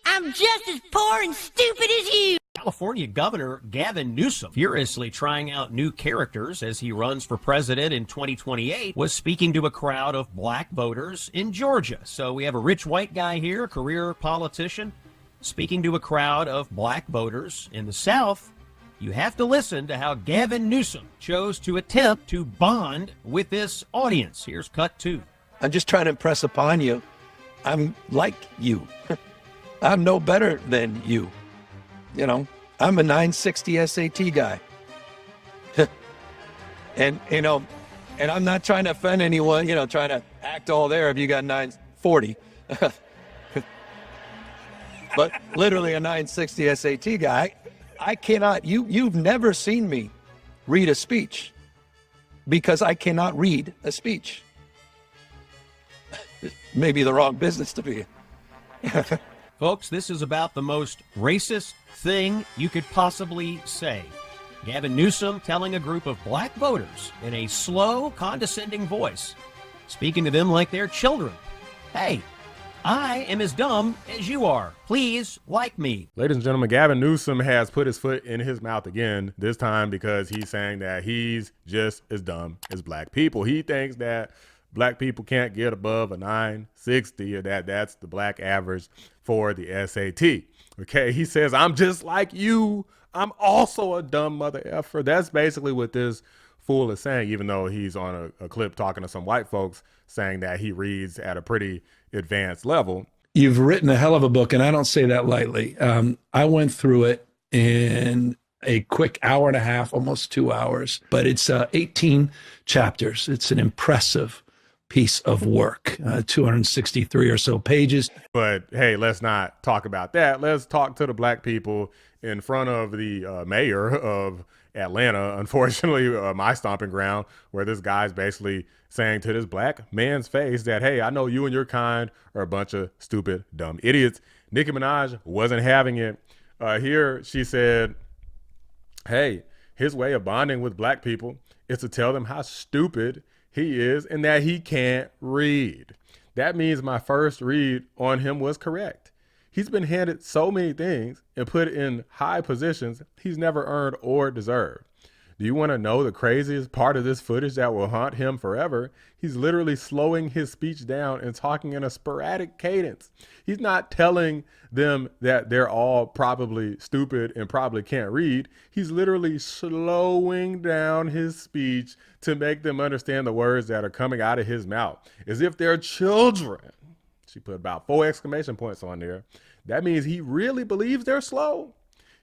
I'm just as poor and stupid as you. California Governor Gavin Newsom, furiously trying out new characters as he runs for president in 2028, was speaking to a crowd of black voters in Georgia. So we have a rich white guy here, a career politician, speaking to a crowd of black voters in the South. You have to listen to how Gavin Newsom chose to attempt to bond with this audience. Here's cut 2. I'm just trying to impress upon you, I'm like you. I'm no better than you. You know, I'm a 960 SAT guy. and I'm not trying to offend anyone, trying to act all there if you got 940. But literally a 960 SAT guy. I cannot, you've never seen me read a speech because I cannot read a speech. Maybe the wrong business to be in. Folks, this is about the most racist thing you could possibly say. Gavin Newsom telling a group of black voters in a slow, condescending voice, speaking to them like they're children. Hey, I am as dumb as you are. Please like me. Ladies and gentlemen, Gavin Newsom has put his foot in his mouth again, this time because he's saying that he's just as dumb as black people. He thinks that black people can't get above a 960, or that's the black average for the SAT. Okay, he says, I'm just like you. I'm also a dumb mother effer. That's basically what this fool is saying, even though he's on a clip talking to some white folks saying that he reads at a pretty advanced level. You've written a hell of a book, and I don't say that lightly. I went through it in a quick hour and a half, almost 2 hours, but it's 18 chapters. It's an impressive piece of work, 263 or so pages. But hey, let's not talk about that. Let's talk to the black people in front of the mayor of Atlanta, unfortunately, my stomping ground, where this guy's basically saying to this black man's face that, hey, I know you and your kind are a bunch of stupid, dumb idiots. Nicki Minaj wasn't having it. Here she said, hey, his way of bonding with black people is to tell them how stupid he is and that he can't read. That means my first read on him was correct. He's been handed so many things and put in high positions he's never earned or deserved. Do you want to know the craziest part of this footage that will haunt him forever? He's literally slowing his speech down and talking in a sporadic cadence. He's not telling them that they're all probably stupid and probably can't read. He's literally slowing down his speech to make them understand the words that are coming out of his mouth, as if they're children. She put about 4 exclamation points on there. That means he really believes they're slow.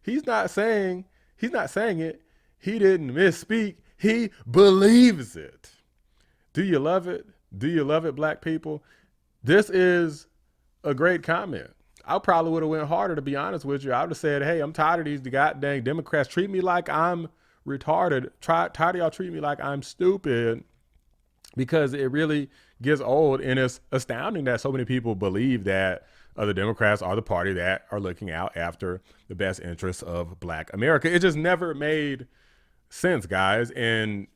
He's not saying it. He didn't misspeak. He believes it. Do you love it? Do you love it, black people? This is a great comment. I probably would have went harder, to be honest with you. I would have said, hey, I'm tired of these goddamn Democrats treat me like I'm retarded. Tired of y'all treat me like I'm stupid, because it really gets old, and it's astounding that so many people believe that the Democrats are the party that are looking out after the best interests of black America. It just never made sense, guys, and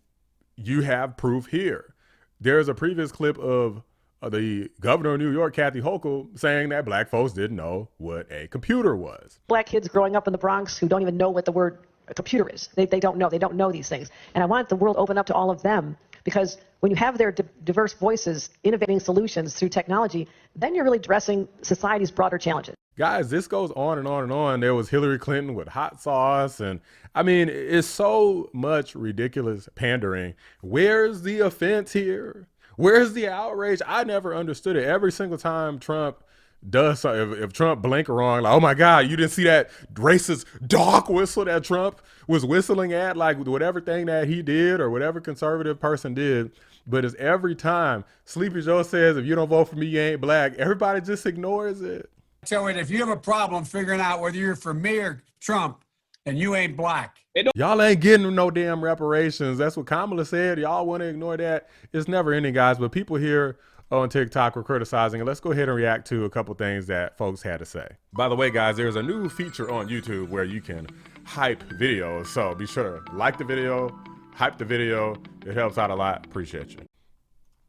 you have proof here. There's a previous clip of the governor of New York, Kathy Hochul, saying that black folks didn't know what a computer was. Black kids growing up in the Bronx who don't even know what the word computer is. They don't know these things. And I want the world open up to all of them, because when you have their diverse voices innovating solutions through technology, then you're really addressing society's broader challenges. Guys, this goes on and on and on. There was Hillary Clinton with hot sauce. And I mean, it's so much ridiculous pandering. Where's the offense here? Where's the outrage? I never understood it. Every single time Trump does something, if Trump blink wrong, like, oh my God, you didn't see that racist dog whistle that Trump was whistling at, like whatever thing that he did or whatever conservative person did. But it's every time Sleepy Joe says, if you don't vote for me, you ain't black. Everybody just ignores it. So if you have a problem figuring out whether you're for me or Trump, and you ain't black. Y'all ain't getting no damn reparations. That's what Kamala said. Y'all want to ignore that. It's never ending, guys. But people here on TikTok were criticizing it. Let's go ahead and react to a couple things that folks had to say. By the way, guys, there's a new feature on YouTube where you can hype videos. So be sure to like the video, hype the video. It helps out a lot. Appreciate you.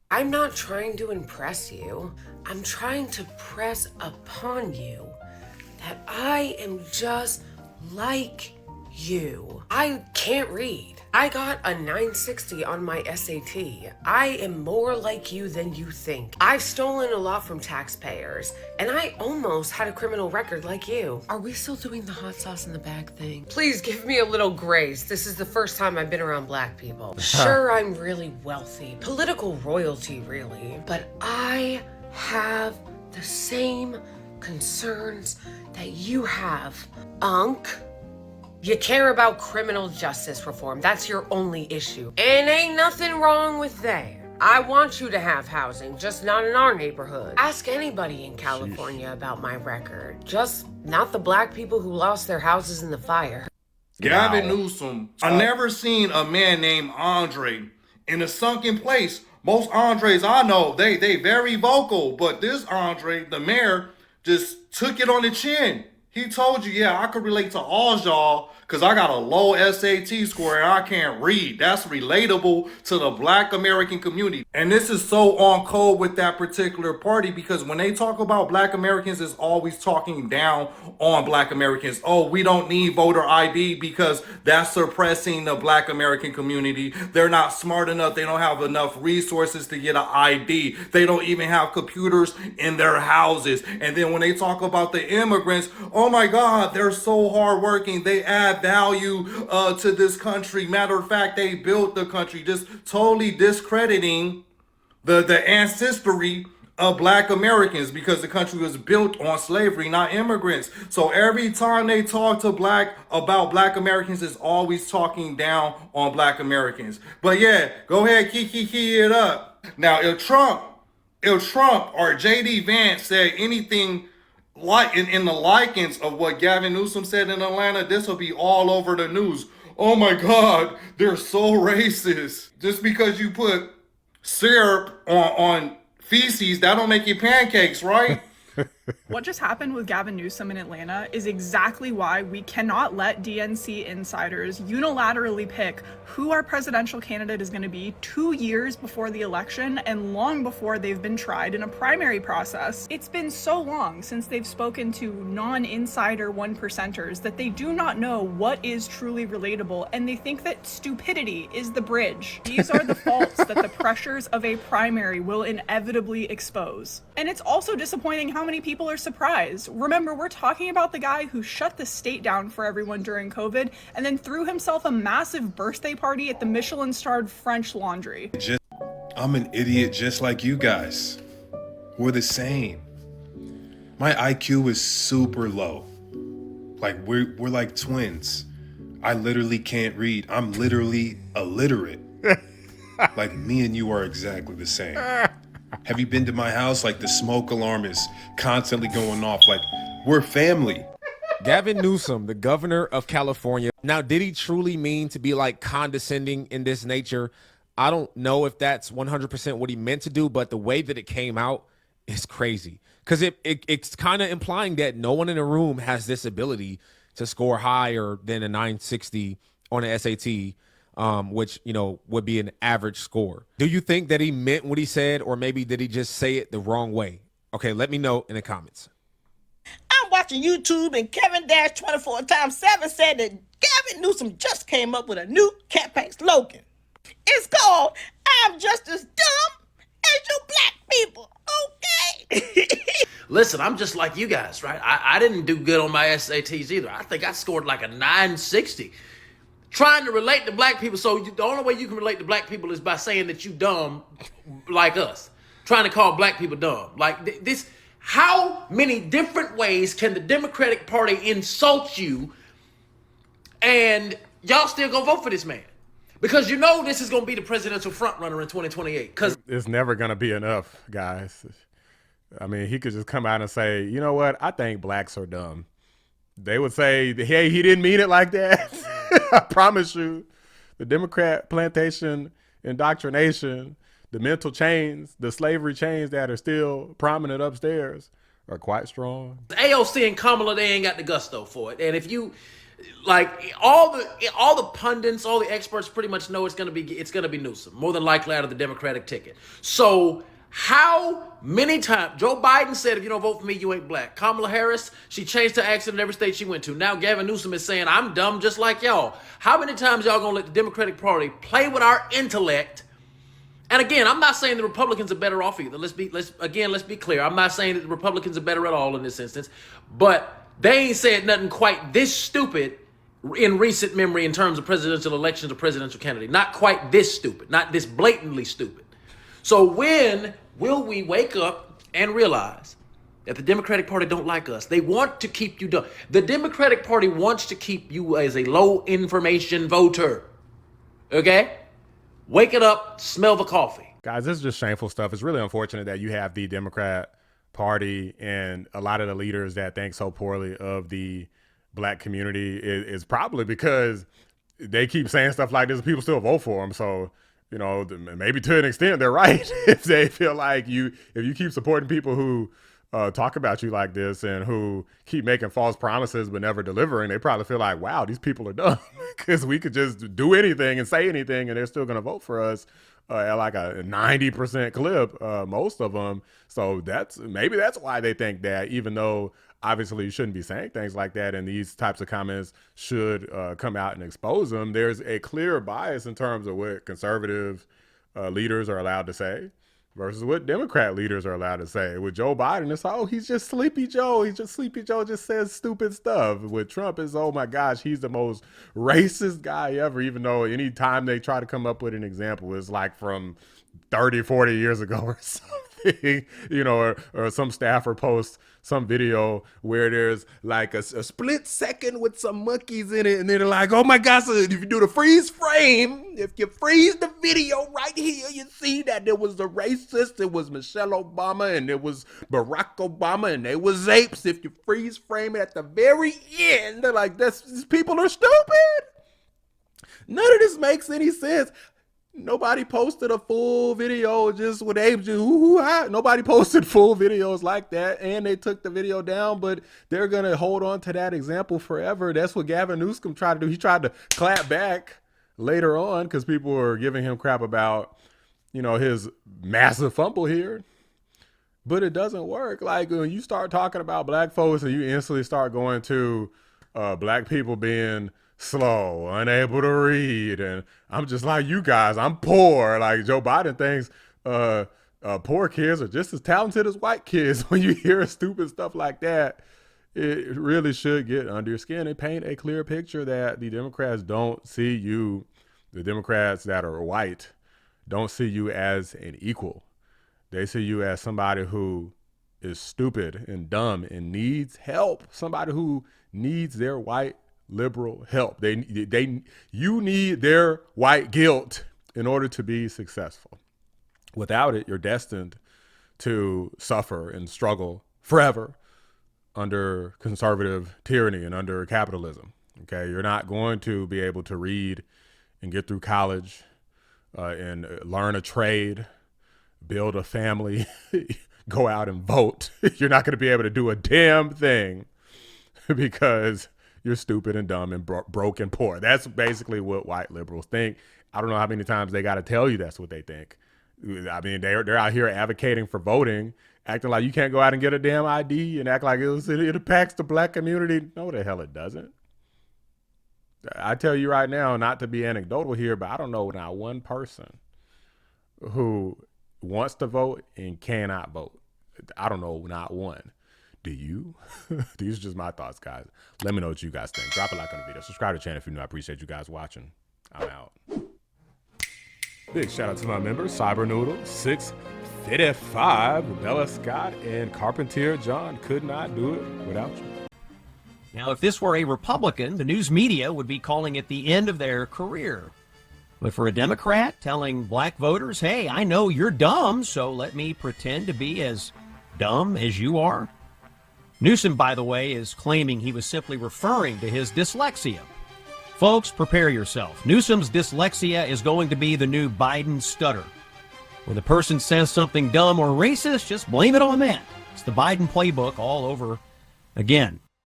I'm not trying to impress you. I'm trying to press upon you I am just like you. I can't read. I got a 960 on my SAT. I am more like you than you think. I've stolen a lot from taxpayers, and I almost had a criminal record like you. Are we still doing the hot sauce in the bag thing? Please give me a little grace. This is the first time I've been around black people. Sure, I'm really wealthy. Political royalty, really. But I have the same concerns that you have, Unc. You care about criminal justice reform. That's your only issue. And ain't nothing wrong with that. I want you to have housing, just not in our neighborhood. Ask anybody in California about my record. Just not the black people who lost their houses in the fire. Gavin Newsom. I never seen a man named Andre in a sunken place. Most Andres I know, they very vocal, but this Andre, the mayor, just took it on the chin. He told you, yeah, I could relate to all y'all because I got a low SAT score and I can't read. That's relatable to the black American community. And this is so on code with that particular party because when they talk about black Americans, it's always talking down on black Americans. Oh, we don't need voter ID because that's suppressing the black American community. They're not smart enough. They don't have enough resources to get an ID. They don't even have computers in their houses. And then when they talk about the immigrants, oh my God, they're so hardworking. They add value to this country. Matter of fact, they built the country, just totally discrediting the ancestry of black Americans because the country was built on slavery, not immigrants. So every time they talk to about black Americans, it's always talking down on black Americans. But yeah, go ahead, key it up. Now, if Trump or JD Vance said anything like in the likings of what Gavin Newsom said in Atlanta, this will be all over the news. Oh my God, they're so racist. Just because you put syrup on feces, that don't make you pancakes, right? What just happened with Gavin Newsom in Atlanta is exactly why we cannot let DNC insiders unilaterally pick who our presidential candidate is going to be 2 years before the election and long before they've been tried in a primary process. It's been so long since they've spoken to non-insider one percenters that they do not know what is truly relatable, and they think that stupidity is the bridge. These are the faults that the pressures of a primary will inevitably expose. And it's also disappointing how many people are surprised. Remember, we're talking about the guy who shut the state down for everyone during COVID and then threw himself a massive birthday party at the Michelin-starred French Laundry. I'm an idiot just like you guys. We're the same. My IQ is super low. Like we're like twins. I literally can't read. I'm literally illiterate. Like me and you are exactly the same. Have you been to my house? Like the smoke alarm is constantly going off. Like we're family. Gavin Newsom, the governor of California. Now, did he truly mean to be like condescending in this nature? I don't know if that's 100% what he meant to do, but the way that it came out is crazy. Because it's kind of implying that no one in the room has this ability to score higher than a 960 on an SAT. Which, you know, would be an average score. Do you think that he meant what he said, or maybe did he just say it the wrong way? Okay, let me know in the comments. I'm watching YouTube and Kevin Dash 24x7 said that Gavin Newsom just came up with a new campaign slogan. It's called, I'm just as dumb as you black people, okay? Listen, I'm just like you guys, right? I didn't do good on my SATs either. I think I scored like a 960. Trying to relate to black people, so the only way you can relate to black people is by saying that you dumb like us. Trying to call black people dumb. Like this, how many different ways can the Democratic Party insult you and y'all still gonna vote for this man? Because you know this is gonna be the presidential frontrunner in 2028. Because it's never gonna be enough, guys. I mean, he could just come out and say, you know what, I think blacks are dumb. They would say, hey, he didn't mean it like that. I promise you, the Democrat plantation indoctrination, the mental chains, the slavery chains that are still prominent upstairs are quite strong. AOC and Kamala, they ain't got the gusto for it. And if you, like, all the pundits, all the experts pretty much know it's gonna be Newsom, more than likely out of the Democratic ticket. So How many times? Joe Biden said, if you don't vote for me, you ain't black. Kamala Harris, she changed her accent in every state she went to. Now Gavin Newsom is saying, I'm dumb just like y'all. How many times y'all gonna let the Democratic Party play with our intellect? And again, I'm not saying the Republicans are better off either. Let's be clear. I'm not saying that the Republicans are better at all in this instance, but they ain't said nothing quite this stupid in recent memory in terms of presidential elections or presidential candidate. Not quite this stupid, not this blatantly stupid. So when will we wake up and realize that the Democratic Party don't like us? They want to keep you dumb. The Democratic Party wants to keep you as a low information voter. Okay? Wake it up, smell the coffee. Guys, this is just shameful stuff. It's really unfortunate that you have the Democrat Party and a lot of the leaders that think so poorly of the black community is probably because they keep saying stuff like this and people still vote for them. So, you know, maybe to an extent they're right if they feel like if you keep supporting people who talk about you like this and who keep making false promises but never delivering, they probably feel like, wow, these people are dumb because we could just do anything and say anything and they're still going to vote for us at like a 90% clip, most of them. So maybe that's why they think that, even though obviously you shouldn't be saying things like that and these types of comments should come out and expose them. There's a clear bias in terms of what conservative leaders are allowed to say versus what Democrat leaders are allowed to say. With Joe Biden, it's, oh, he's just Sleepy Joe. He's just Sleepy Joe, just says stupid stuff. With Trump, it's, oh my gosh, he's the most racist guy ever, even though any time they try to come up with an example, it's like from 30, 40 years ago or something, you know, or some staffer posts some video where there's like a split second with some monkeys in it, and they're like, oh my gosh, so if you do the freeze frame, if you freeze the video right here, you see that there was the racist, it was Michelle Obama, and it was Barack Obama, and they was apes. If you freeze frame it at the very end, they're like, these people are stupid. None of this makes any sense. Nobody posted a full video just with apes. Nobody posted full videos like that, and they took the video down, but they're going to hold on to that example forever. That's what Gavin Newsom tried to do. He tried to clap back later on because people were giving him crap about, you know, his massive fumble here. But it doesn't work. Like when you start talking about black folks and you instantly start going to black people being slow, unable to read, and I'm just like you guys, I'm poor. Like Joe Biden thinks poor kids are just as talented as white kids. When you hear stupid stuff like that, it really should get under your skin and paint a clear picture that the Democrats don't see you, the Democrats that are white, don't see you as an equal. They see you as somebody who is stupid and dumb and needs help, somebody who needs their white liberal help. You need their white guilt in order to be successful. Without it, you're destined to suffer and struggle forever under conservative tyranny and under capitalism. Okay, you're not going to be able to read and get through college and learn a trade, build a family, go out and vote. You're not going to be able to do a damn thing because you're stupid and dumb and broke and poor. That's basically what white liberals think. I don't know how many times they got to tell you that's what they think. I mean, they're out here advocating for voting, acting like you can't go out and get a damn ID and act like it impacts the black community. No, the hell it doesn't. I tell you right now, not to be anecdotal here, but I don't know not one person who wants to vote and cannot vote. I don't know not one. Do you? These are just my thoughts, guys. Let me know what you guys think. Drop a like on the video. Subscribe to the channel if you're new. I appreciate you guys watching. I'm out. Big shout out to my members, Cybernoodle, 655, Bella Scott, and Carpentier John. Could not do it without you. Now, if this were a Republican, the news media would be calling it the end of their career. But for a Democrat, telling black voters, hey, I know you're dumb, so let me pretend to be as dumb as you are. Newsom, by the way, is claiming he was simply referring to his dyslexia. Folks, prepare yourself. Newsom's dyslexia is going to be the new Biden stutter. When the person says something dumb or racist, just blame it on that. It's the Biden playbook all over again.